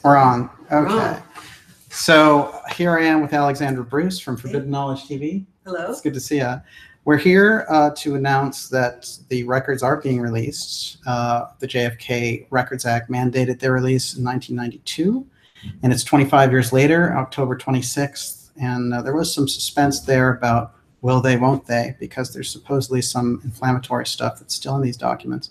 We're on. Okay. So here I am with Alexandra Bruce from Forbidden Knowledge TV. Hello. It's good to see you. We're here to announce that the records are being released. The JFK Records Act mandated their release in 1992, and it's 25 years later, October 26th. And there was some suspense there about will they, won't they, because there's supposedly some inflammatory stuff that's still in these documents.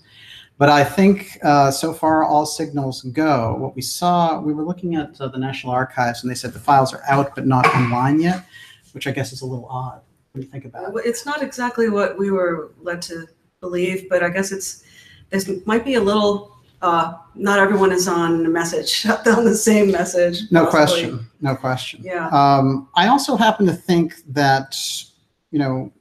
But I think so far all signals go. What we saw, we were looking at the National Archives, and they said the files are out but not online yet, which I guess is a little odd. What do you think about it? It's not exactly what we were led to believe, but I guess there might be a little, not everyone is on a message, on the same message. No question, no question. Yeah. I also happen to think that, you know,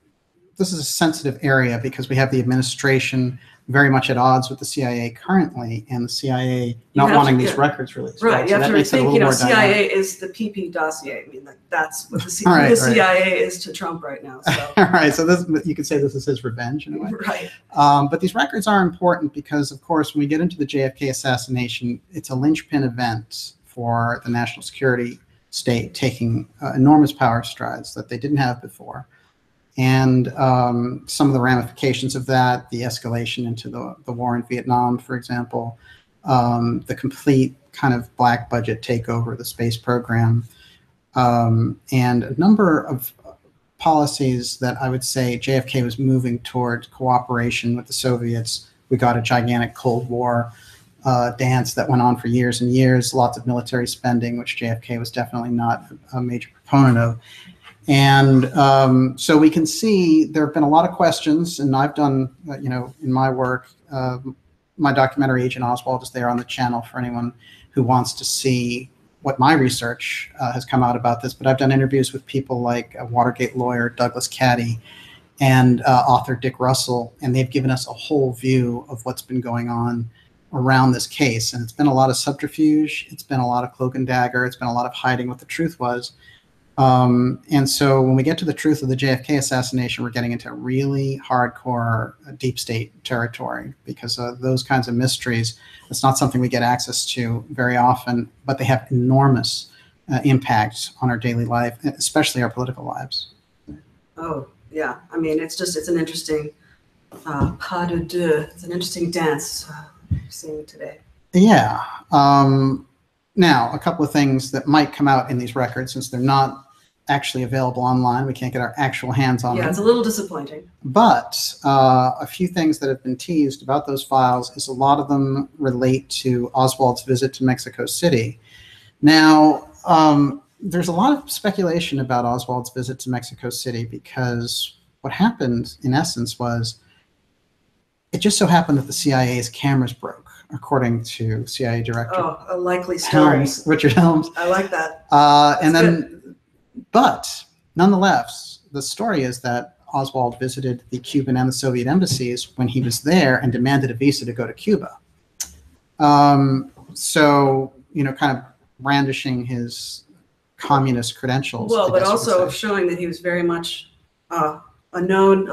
this is a sensitive area because we have the administration very much at odds with the CIA currently, and the CIA not wanting these records released. Right, you so have to think, you know, CIA is the PP dossier. I mean, like, that's what the CIA is to Trump right now. So. Right, so this, you could say this is his revenge in a way. Right. But these records are important because, of course, when we get into the JFK assassination, it's a linchpin event for the national security state taking enormous power strides that they didn't have before. And some of the ramifications of that, the escalation into the war in Vietnam, for example, the complete kind of black budget takeover of the space program, and a number of policies that I would say JFK was moving toward cooperation with the Soviets. We got a gigantic Cold War dance that went on for years and years, lots of military spending, which JFK was definitely not a major proponent of. And so we can see there have been a lot of questions, and I've done, you know, in my work, my documentary Agent Oswald is there on the channel for anyone who wants to see what my research has come out about this. But I've done interviews with people like a Watergate lawyer, Douglas Caddy, and author Dick Russell, and they've given us a whole view of what's been going on around this case. And it's been a lot of subterfuge, it's been a lot of cloak and dagger, it's been a lot of hiding what the truth was. And so when we get to the truth of the JFK assassination, we're getting into really hardcore deep state territory because those kinds of mysteries, it's not something we get access to very often, but they have enormous impact on our daily life, especially our political lives. Oh, yeah. I mean, it's an interesting pas de deux. It's an interesting dance we're seeing today. Yeah. Now, a couple of things that might come out in these records, since they're not actually available online. We can't get our actual hands on them. Yeah, it's a little disappointing. But a few things that have been teased about those files is a lot of them relate to Oswald's visit to Mexico City. Now, there's a lot of speculation about Oswald's visit to Mexico City because what happened, in essence, was it just so happened that the CIA's cameras broke, according to CIA Director. Oh, a likely story. Richard Helms. I like that. But nonetheless, the story is that Oswald visited the Cuban and the Soviet embassies when he was there and demanded a visa to go to Cuba. So, you know, kind of brandishing his communist credentials. Well, but also showing that he was very much a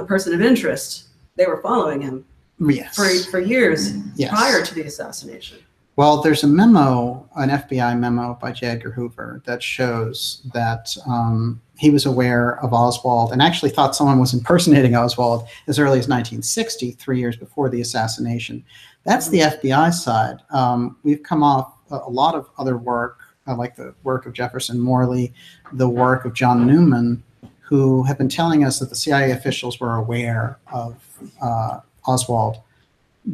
person of interest. They were following him. Yes. For years yes. prior to the assassination. Well, there's a memo, an FBI memo by J. Edgar Hoover that shows that he was aware of Oswald and actually thought someone was impersonating Oswald as early as 1960, 3 years before the assassination. That's the FBI side. We've come off a lot of other work, like the work of Jefferson Morley, the work of John Newman, who have been telling us that the CIA officials were aware of Oswald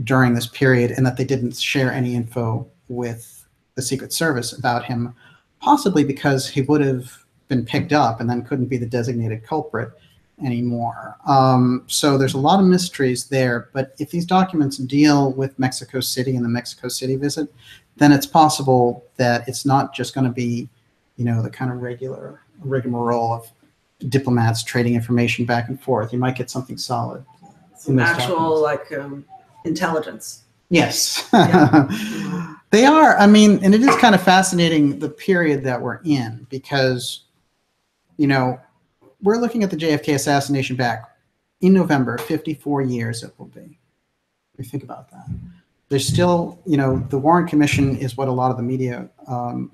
during this period and that they didn't share any info with the Secret Service about him, possibly because he would have been picked up and then couldn't be the designated culprit anymore. So there's a lot of mysteries there, but if these documents deal with Mexico City and the Mexico City visit, then it's possible that it's not just going to be, you know, the kind of regular rigmarole of diplomats trading information back and forth. You might get something solid. Some actual, like, intelligence. Yes. Yeah. They are. I mean, and it is kind of fascinating the period that we're in because, you know, we're looking at the JFK assassination back in November, 54 years it will be. You think about that. there's still, the Warren Commission is what a lot of the media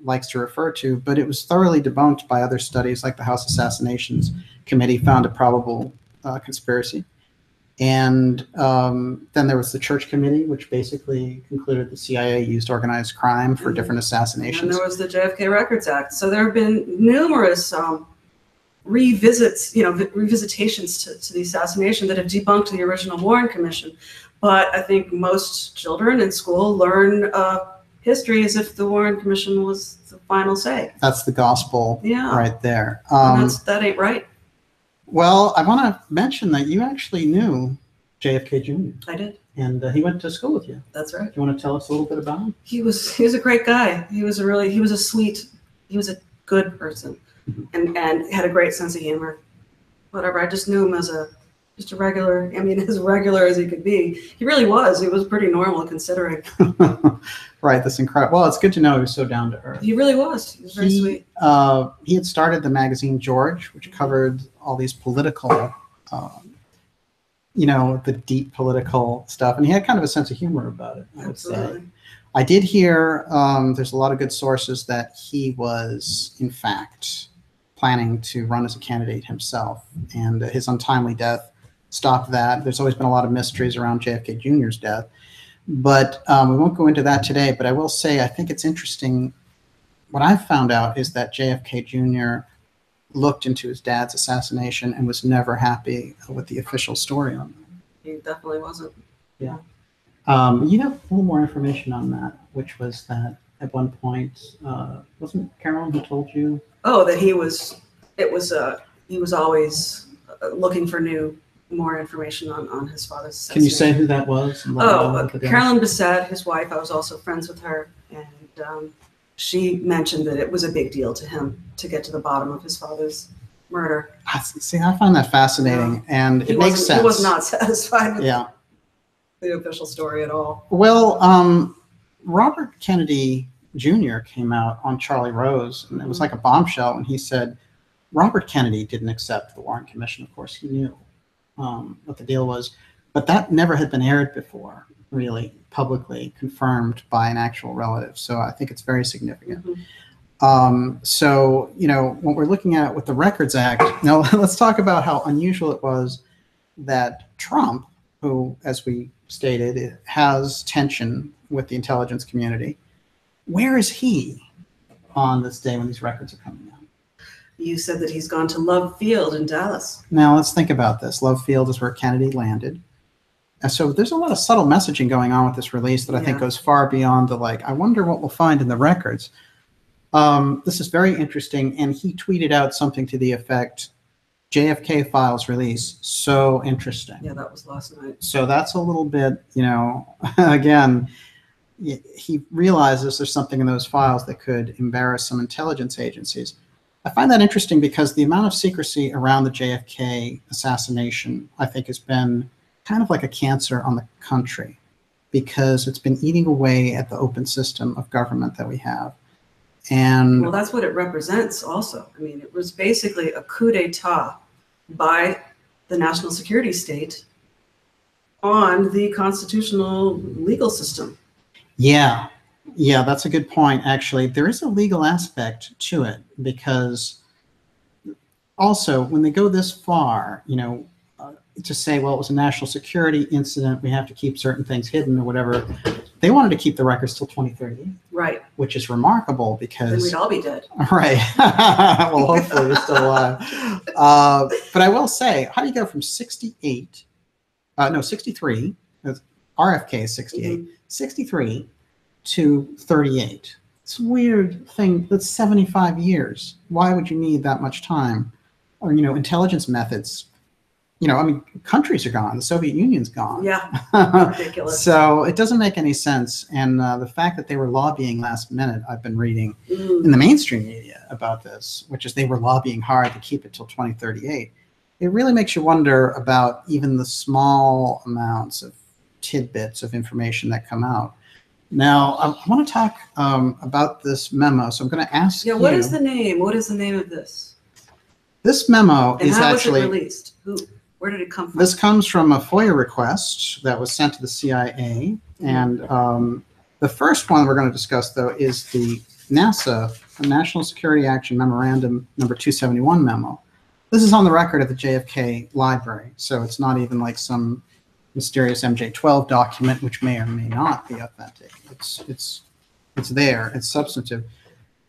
likes to refer to, but it was thoroughly debunked by other studies, like the House Assassinations Committee found a probable conspiracy. And then there was the Church Committee, which basically concluded the CIA used organized crime for different assassinations. And there was the JFK Records Act. So there have been numerous revisitations to the assassination that have debunked the original Warren Commission. But I think most children in school learn history as if the Warren Commission was the final say. That's the gospel right there. That ain't right. Well, I want to mention that you actually knew JFK Jr. I did. And he went to school with you. That's right. Do you want to tell us a little bit about him? He was a great guy. He was a good person, and had a great sense of humor. Whatever. I just knew him as just a regular. I mean, as regular as he could be. He really was. He was pretty normal considering. Right. That's incredible. Well, it's good to know he was so down to earth. He really was. He was very sweet. He had started the magazine George, which covered all these political, the deep political stuff. And he had kind of a sense of humor about it, I would say. I did hear, there's a lot of good sources that he was, in fact, planning to run as a candidate himself. And his untimely death stopped that. There's always been a lot of mysteries around JFK Jr.'s death. But we won't go into that today. But I will say, I think it's interesting. What I've found out is that JFK Jr. looked into his dad's assassination and was never happy with the official story on that. He definitely wasn't. Yeah. You have a little more information on that, which was that at one point, wasn't Carolyn who told you? Oh, that he was always looking for more information on his father's assassination. Can you say who that was? Carolyn Bessette, his wife. I was also friends with her, and she mentioned that it was a big deal to him to get to the bottom of his father's murder. See, I find that fascinating, and it makes sense. He was not satisfied with the official story at all. Well, Robert Kennedy Jr. came out on Charlie Rose, and it was like a bombshell, and he said Robert Kennedy didn't accept the Warren Commission. Of course, he knew what the deal was, but that never had been aired before, really publicly confirmed by an actual relative. So I think it's very significant. So, what we're looking at with the Records Act, now let's talk about how unusual it was that Trump, who, as we stated, has tension with the intelligence community, where is he on this day when these records are coming out? You said that he's gone to Love Field in Dallas. Now let's think about this. Love Field is where Kennedy landed. And so there's a lot of subtle messaging going on with this release that I think goes far beyond the I wonder what we'll find in the records. This is very interesting. And he tweeted out something to the effect, JFK files release, so interesting. Yeah, that was last night. So that's a little bit, again, he realizes there's something in those files that could embarrass some intelligence agencies. I find that interesting because the amount of secrecy around the JFK assassination, I think, has been kind of like a cancer on the country because it's been eating away at the open system of government that we have. And well, that's what it represents also. I mean, it was basically a coup d'etat by the national security state on the constitutional legal system. Yeah, that's a good point, actually. There is a legal aspect to it because also when they go this far, to say, well, it was a national security incident, we have to keep certain things hidden or whatever. They wanted to keep the records till 2038. Right. Which is remarkable because... Then we'd all be dead. Right. Well, hopefully we're still alive. But I will say, how do you go from 63, RFK is 68, 63 to 38? It's a weird thing. That's 75 years. Why would you need that much time? Or, intelligence methods. Countries are gone. The Soviet Union's gone. Yeah, ridiculous. So it doesn't make any sense. And the fact that they were lobbying last minute, I've been reading in the mainstream media about this, which is they were lobbying hard to keep it till 2038. It really makes you wonder about even the small amounts of tidbits of information that come out. Now, I want to talk about this memo. So I'm going to ask you. Yeah, what is the name? What is the name of this? This memo and is how actually... was it released? Where did it come from? This comes from a FOIA request that was sent to the CIA And the first one we're going to discuss, though, is the NASA National Security Action Memorandum number 271 memo. This is on the record at the JFK Library, so it's not even like some mysterious MJ-12 document, which may or may not be authentic. It's there. It's substantive.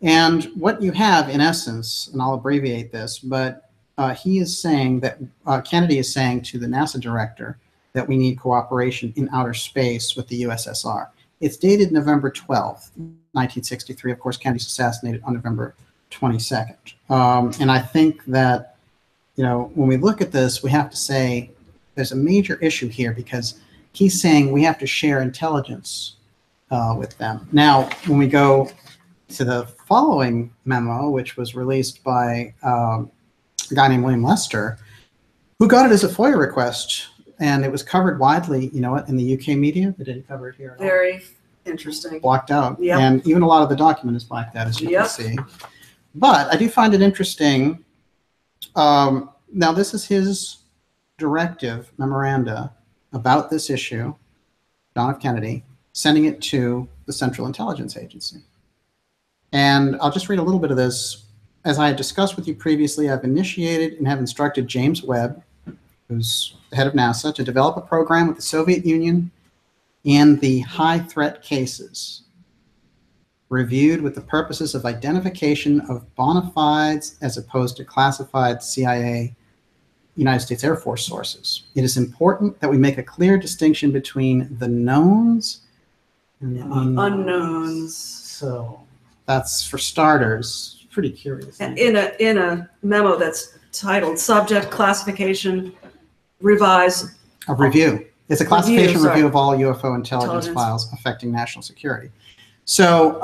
And what you have, in essence, and I'll abbreviate this, but he is saying that Kennedy is saying to the NASA director that we need cooperation in outer space with the USSR. It's dated November 12th, 1963. Of course, Kennedy's assassinated on November 22nd. And I think that, you know, when we look at this, we have to say there's a major issue here because he's saying we have to share intelligence with them. Now, when we go to the following memo, which was released by a guy named William Lester, who got it as a FOIA request, and it was covered widely, you know, in the UK media. They didn't cover it here at all. Very interesting. Blocked out. Yep. And even a lot of the document is blacked out, as you can see. But I do find it interesting. Now, this is his directive memoranda about this issue, John F. Kennedy, sending it to the Central Intelligence Agency. And I'll just read a little bit of this. As I had discussed with you previously, I've initiated and have instructed James Webb, who's the head of NASA, to develop a program with the Soviet Union in the high threat cases, reviewed with the purposes of identification of bona fides as opposed to classified CIA, United States Air Force sources. It is important that we make a clear distinction between the knowns and the unknowns. So that's, for starters, pretty curious. In a memo that's titled Subject Classification Revise. A review. It's a classification review of all UFO intelligence files affecting national security. So,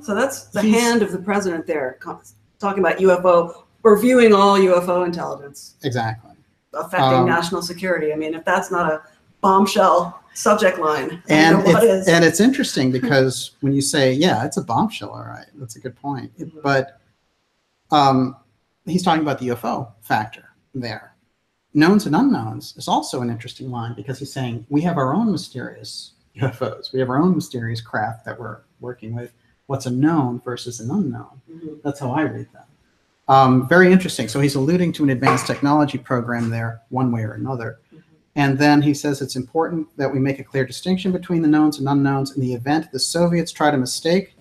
so that's the hand of the president there, talking about UFO, reviewing all UFO intelligence. Exactly. Affecting national security. I mean, if that's not a bombshell subject line, and what is? And it's interesting because when you say, yeah, it's a bombshell, all right, that's a good point. But he's talking about the UFO factor there. Knowns and unknowns is also an interesting line because he's saying we have our own mysterious UFOs. We have our own mysterious craft that we're working with. What's a known versus an unknown? That's how I read that. Very interesting. So he's alluding to an advanced technology program there, one way or another. And then he says it's important that we make a clear distinction between the knowns and unknowns. In the event the Soviets try to mistake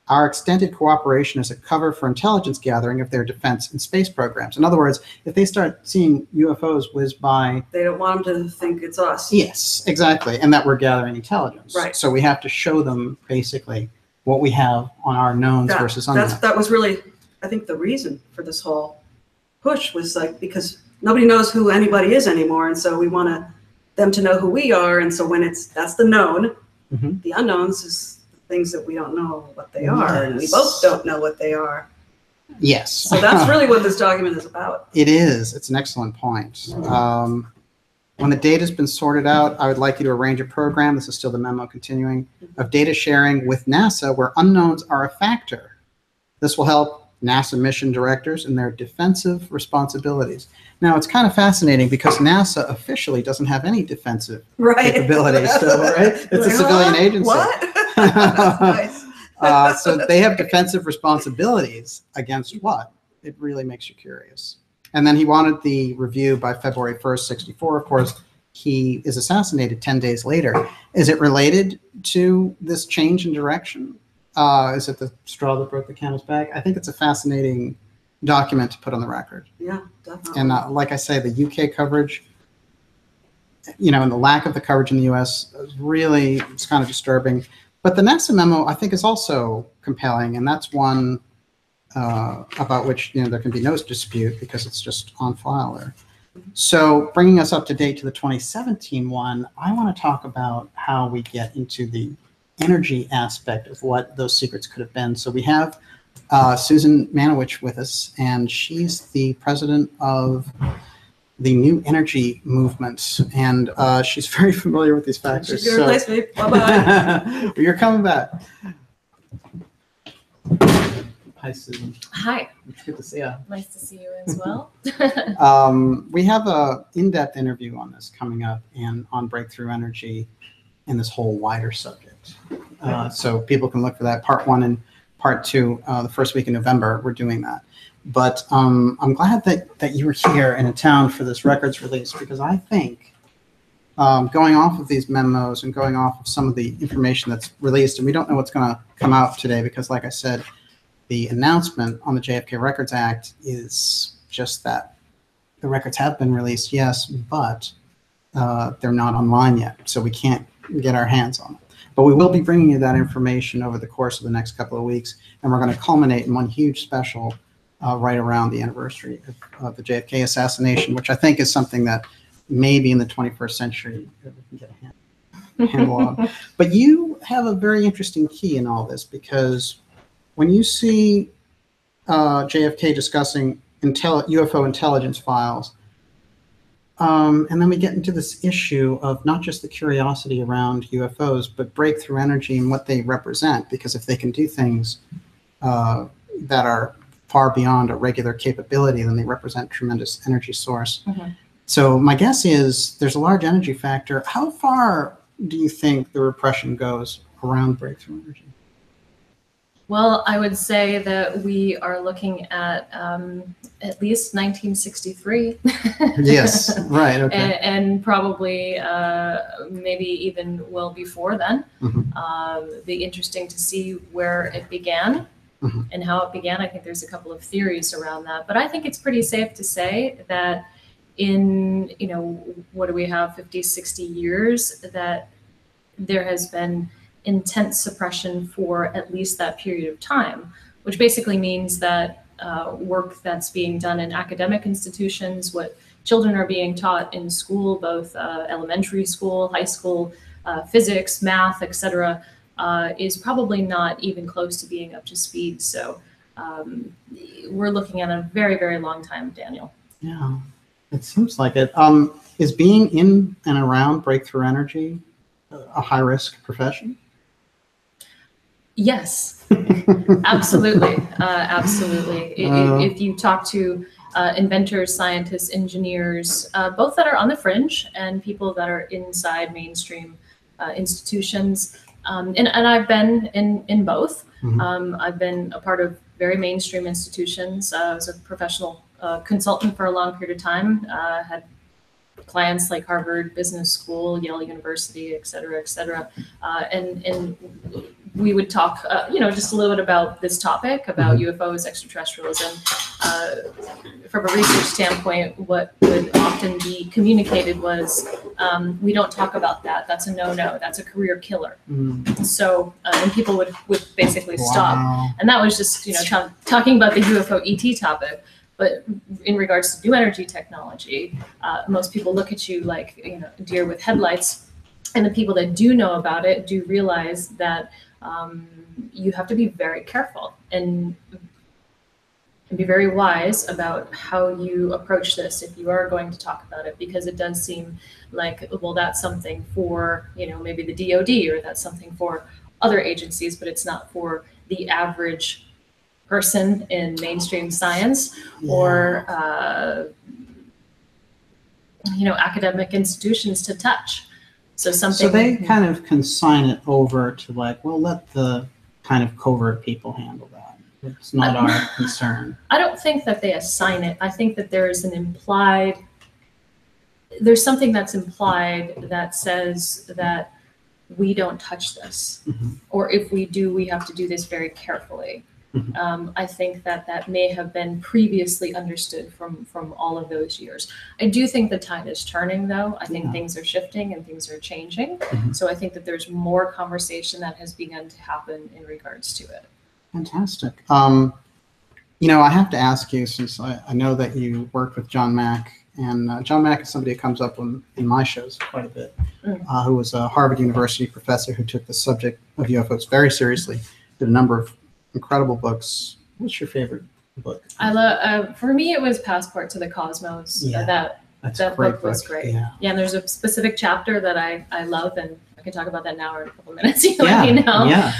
our extended cooperation as a cover for intelligence gathering of their defense and space programs. In other words, if they start seeing UFOs whiz by, they don't want them to think it's us. Yes, exactly, and that we're gathering intelligence. Right. So we have to show them basically what we have on our knowns versus unknowns. That was really, I think, the reason for this whole push was like because nobody knows who anybody is anymore, and so we want them to know who we are. And so when that's the known, the unknowns is things that we don't know what they are, and we both don't know what they are. Yes. So that's really what this document is about. It is. It's an excellent point. When the data has been sorted out, I would like you to arrange a program, this is still the memo continuing, of data sharing with NASA where unknowns are a factor. This will help NASA mission directors in their defensive responsibilities. Now, it's kind of fascinating because NASA officially doesn't have any defensive capabilities still, right? It's a civilian agency. What? That's nice. So they have defensive responsibilities against what? It really makes you curious. And then he wanted the review by February 1st, 64. Of course, he is assassinated 10 days later. Is it related to this change in direction? Is it the straw that broke the camel's back? I think it's a fascinating document to put on the record. Yeah, definitely. And like I say, the UK coverage, you know, and the lack of the coverage in the US is really, it's kind of disturbing. But the NASA memo, I think, is also compelling, and that's one about which, you know, there can be no dispute because it's just on file there. So bringing us up to date to the 2017 one, I want to talk about how we get into the energy aspect of what those secrets could have been. So we have Susan Manewich with us, and she's the president of the New Energy Movement, and she's very familiar with these factors. She's gonna replace me. Bye-bye. You're coming back. Hi, Susan. Hi. It's good to see you. Nice to see you as well. We have an in-depth interview on this coming up and on breakthrough energy. in this whole wider subject. So people can look for that. Part 1 and Part 2, the first week in November, we're doing that. But I'm glad that you were here in a town for this records release, because I think going off of these memos and going off of some of the information that's released, and we don't know what's going to come out today because, like I said, the announcement on the JFK Records Act is just that the records have been released, yes, but they're not online yet, so we can't get our hands on them. But we will be bringing you that information over the course of the next couple of weeks, and we're going to culminate in one huge special right around the anniversary of the JFK assassination, which I think is something that maybe in the 21st century we can get a handle on. But you have a very interesting key in all this, because when you see JFK discussing UFO intelligence files, and then we get into this issue of not just the curiosity around UFOs, but breakthrough energy and what they represent, because if they can do things that are far beyond a regular capability, then they represent tremendous energy source. So my guess is there's a large energy factor. How far do you think the repression goes around breakthrough energy? Well, I would say that we are looking at least 1963. Yes, right, okay. And probably maybe even well before then. Be interesting to see where it began and how it began. I think there's a couple of theories around that, but I think it's pretty safe to say that in, what do we have, 50, 60 years, that there has been intense suppression for at least that period of time, which basically means that work that's being done in academic institutions, what children are being taught in school, both elementary school, high school, physics, math, etc., is probably not even close to being up to speed. So we're looking at a very, very long time, Daniel. Yeah, it seems like it. Is being in and around breakthrough energy a high-risk profession? Yes, absolutely. Absolutely. If you talk to inventors, scientists, engineers, both that are on the fringe and people that are inside mainstream institutions, and I've been in both. I've been a part of very mainstream institutions. I was a professional consultant for a long period of time, had clients like Harvard Business School, Yale University, et cetera, and we would talk, just a little bit about this topic, about UFOs, extraterrestrialism. From a research standpoint, what would often be communicated was, we don't talk about that. That's a no-no. That's a career killer. So, and people would basically stop. And that was just, talking about the UFO ET topic. But in regards to new energy technology, most people look at you like, deer with headlights. And the people that do know about it do realize that you have to be very careful and be very wise about how you approach this if you are going to talk about it, because it does seem like, well, that's something for, maybe the DoD, or that's something for other agencies, but it's not for the average person in mainstream science or academic institutions to touch. So they kind of consign it over to let the kind of covert people handle that. It's not our concern. I don't think that they assign it. I think that there's something that's implied that says that we don't touch this, or if we do, we have to do this very carefully. I think that may have been previously understood from all of those years. I do think the tide is turning, though. I think things are shifting and things are changing. So I think that there's more conversation that has begun to happen in regards to it. Fantastic. I have to ask you, since I know that you worked with John Mack, and John Mack is somebody who comes up in my shows quite a bit, who was a Harvard University professor who took the subject of UFOs very seriously, did a number of incredible books. What's your favorite book? I love. For me, it was Passport to the Cosmos. That book was great. Yeah, and there's a specific chapter that I love, and I can talk about that now or in a couple of minutes. Let me know. Yeah.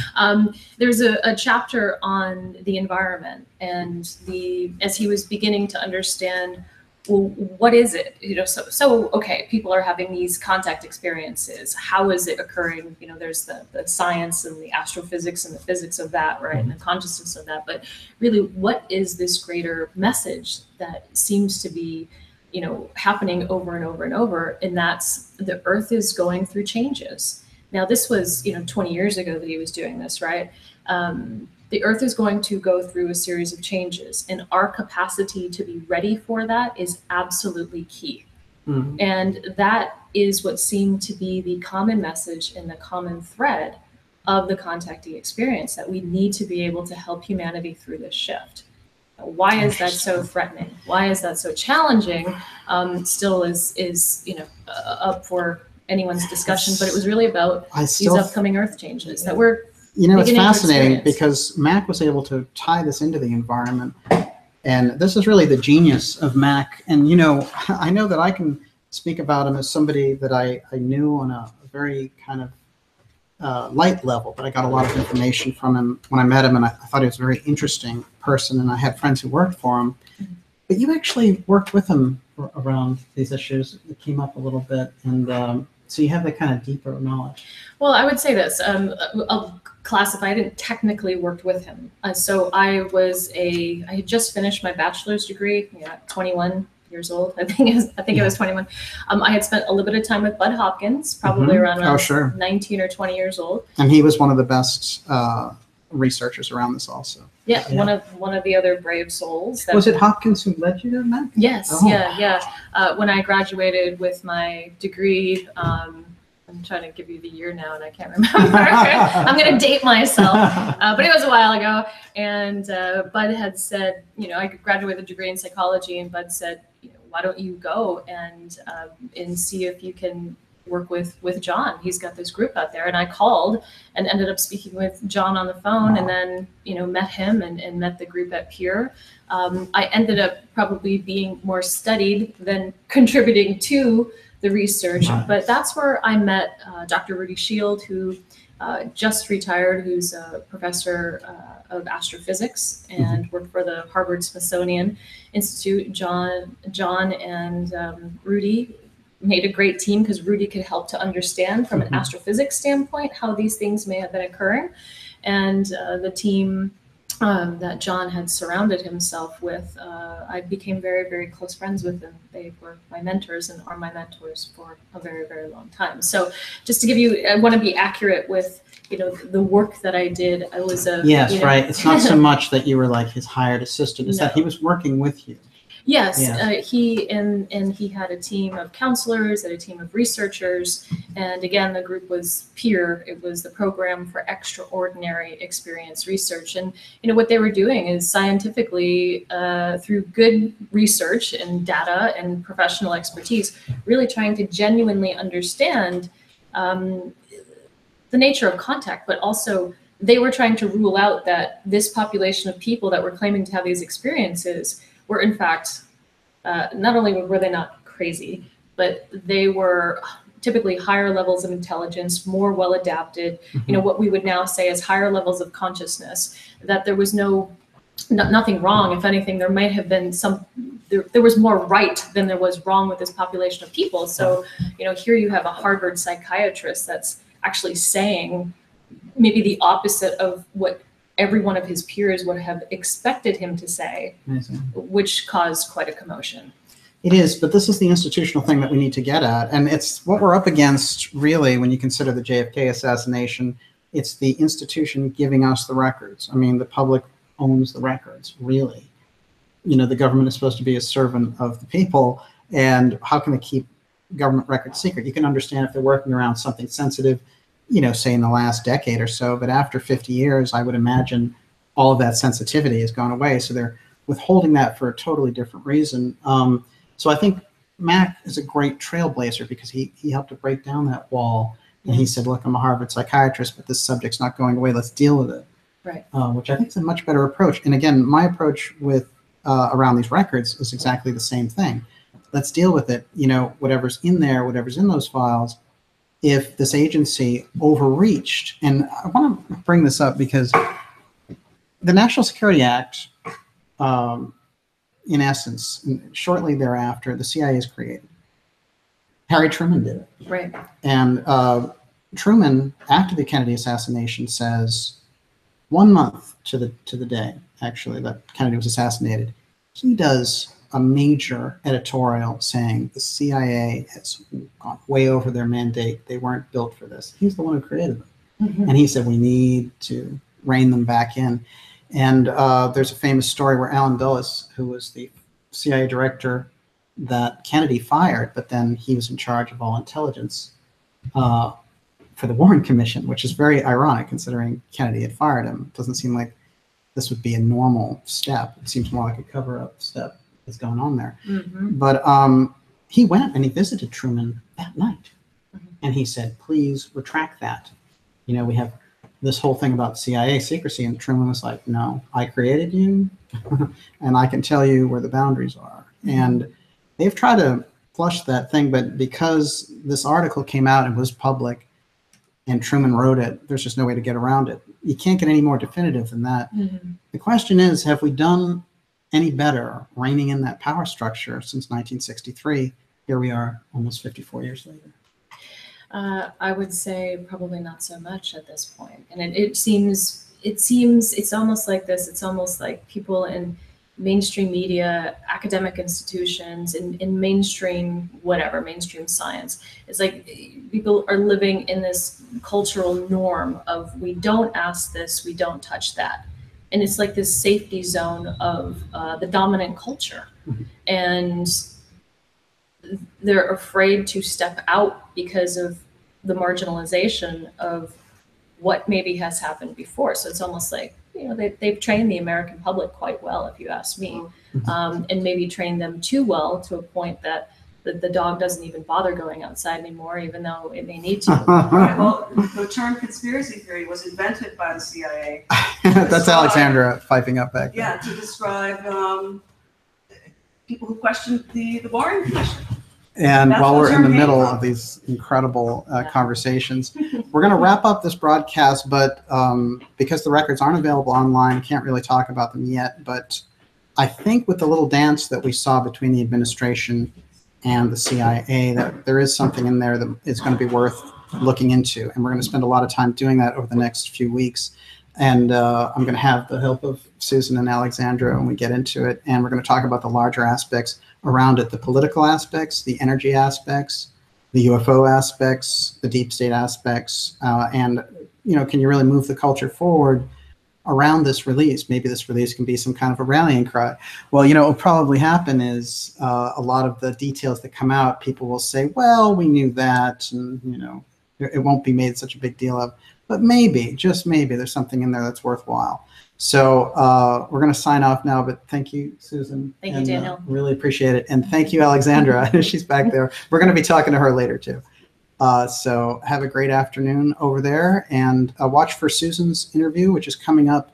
There's a chapter on the environment and as he was beginning to understand well, what is it? So okay, people are having these contact experiences. How is it occurring? There's the science and the astrophysics and the physics of that, right? And the consciousness of that. But really, what is this greater message that seems to be, happening over and over and over? And that's the Earth is going through changes. Now, this was, 20 years ago that he was doing this, right? The Earth is going to go through a series of changes, and our capacity to be ready for that is absolutely key. Mm-hmm. And that is what seemed to be the common message and the common thread of the contactee experience, that we need to be able to help humanity through this shift. Why is that so threatening? Why is that so challenging? Still is up for anyone's discussion, but it was really about these upcoming Earth changes that we're it's fascinating because Mac was able to tie this into the environment, and this is really the genius of Mac. And I know that I can speak about him as somebody that I knew on a very kind of light level, but I got a lot of information from him when I met him, and I thought he was a very interesting person, and I had friends who worked for him. Mm-hmm. But you actually worked with him around these issues. It came up a little bit, and so you have that kind of deeper knowledge. Well, I would say this. I'll classify. I didn't technically work with him. So I had just finished my bachelor's degree, 21 years old. I think it was 21. I had spent a little bit of time with Bud Hopkins, probably around 19 or 20 years old. And he was one of the best researchers around this also. Yeah, one of the other brave souls. Was it Hopkins who led you to Mac? Yes, yeah. When I graduated with my degree, I'm trying to give you the year now, and I can't remember. I'm going to date myself, but it was a while ago. And Bud had said, I graduated with a degree in psychology, and Bud said, why don't you go and see if you can work with John? He's got this group out there. And I called and ended up speaking with John on the phone, and then met him and met the group at Pure. I ended up probably being more studied than contributing to the research, but that's where I met Dr. Rudy Shield, who just retired, who's a professor of astrophysics and worked for the Harvard Smithsonian Institute. John and Rudy made a great team because Rudy could help to understand from an astrophysics standpoint how these things may have been occurring. And the team that John had surrounded himself with, I became very, very close friends with them. They were my mentors and are my mentors for a very, very long time. So just to give you, I want to be accurate with, the work that I did. I was a... Yes, right. It's not so much that you were like his hired assistant, it's that he was working with you. Yes, he had a team of counselors and a team of researchers, and again, the group was PEER. It was the Program for Extraordinary Experience Research, and what they were doing is scientifically, through good research and data and professional expertise, really trying to genuinely understand the nature of contact, but also they were trying to rule out that this population of people that were claiming to have these experiences were in fact, not only were they not crazy, but they were typically higher levels of intelligence, more well adapted, what we would now say is higher levels of consciousness, that there was nothing wrong. If anything, there might have been there was more right than there was wrong with this population of people. So, here you have a Harvard psychiatrist that's actually saying maybe the opposite of what every one of his peers would have expected him to say, which caused quite a commotion. It is, but this is the institutional thing that we need to get at. And it's what we're up against, really, when you consider the JFK assassination. It's the institution giving us the records. I mean, the public owns the records, really. The government is supposed to be a servant of the people, and how can they keep government records secret? You can understand if they're working around something sensitive, say in the last decade or so, but after 50 years, I would imagine all of that sensitivity has gone away. So they're withholding that for a totally different reason. So I think Mac is a great trailblazer because he helped to break down that wall. And he said, look, I'm a Harvard psychiatrist, but this subject's not going away. Let's deal with it. Right. Which I think is a much better approach. And again, my approach with around these records is exactly the same thing. Let's deal with it. Whatever's in there, whatever's in those files, if this agency overreached, and I want to bring this up because the National Security Act in essence, shortly thereafter, the CIA is created. Harry Truman did it. Right. And Truman, after the Kennedy assassination, says 1 month to the day, actually, that Kennedy was assassinated, he does a major editorial saying the CIA has gone way over their mandate. They weren't built for this. He's the one who created them. Mm-hmm. And he said, we need to rein them back in. And there's a famous story where Allen Dulles, who was the CIA director that Kennedy fired, but then he was in charge of all intelligence for the Warren Commission, which is very ironic considering Kennedy had fired him. It doesn't seem like this would be a normal step. It seems more like a cover-up step that's going on there. Mm-hmm. But he went and he visited Truman that night. Mm-hmm. And he said, please retract that. You know, we have this whole thing about CIA secrecy. And Truman was like, no, I created you and I can tell you where the boundaries are. Mm-hmm. And they've tried to flush that thing, but because this article came out and was public and Truman wrote it, there's just no way to get around it. You can't get any more definitive than that. Mm-hmm. The question is, have we done any better reining in that power structure since 1963? Here we are almost 54 years later. I would say probably not so much at this point. And it seems it's almost like this. It's almost like people in mainstream media, academic institutions, in mainstream whatever, mainstream science. It's like people are living in this cultural norm of we don't ask this, we don't touch that. And it's like this safety zone of the dominant culture. Mm-hmm. And they're afraid to step out because of the marginalization of what maybe has happened before. So it's almost like, you know, they've trained the American public quite well, if you ask me, and maybe trained them too well to a point that the dog doesn't even bother going outside anymore, even though it may need to. Right, well, the term conspiracy theory was invented by the CIA. That's Alexandra piping up back there. Yeah, to describe people who questioned the Warren Commission. And That's while we're in the middle from. of these incredible conversations, we're going to wrap up this broadcast, but because the records aren't available online, I can't really talk about them yet. But I think with the little dance that we saw between the administration and the CIA, that there is something in there that is going to be worth looking into. And we're going to spend a lot of time doing that over the next few weeks. And I'm going to have the help of Susan and Alexandra when we get into it. And we're going to talk about the larger aspects around it, the political aspects, the energy aspects, the UFO aspects, the deep state aspects, and, you know, can you really move the culture forward around this release? Maybe this release can be some kind of a rallying cry. Well, you know, what will probably happen is a lot of the details that come out, people will say, well, we knew that, and, you know, it won't be made such a big deal of. But maybe, just maybe, there's something in there that's worthwhile. So we're going to sign off now, but thank you, Susan. Thank you, Daniel. Really appreciate it. And thank you, Alexandra. She's back there. We're going to be talking to her later, too. So have a great afternoon over there. And watch for Susan's interview, which is coming up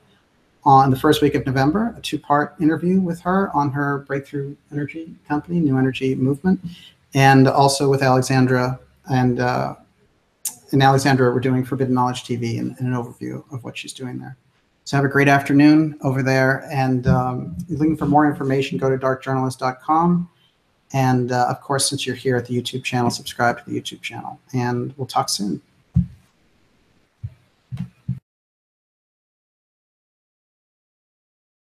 on the first week of November, a 2-part interview with her on her breakthrough energy company, New Energy Movement, and also with Alexandra. And Alexandra, we're doing Forbidden Knowledge TV and an overview of what she's doing there. So have a great afternoon over there. And if you're looking for more information, go to darkjournalist.com. And of course, since you're here at the YouTube channel, subscribe to the YouTube channel. And we'll talk soon.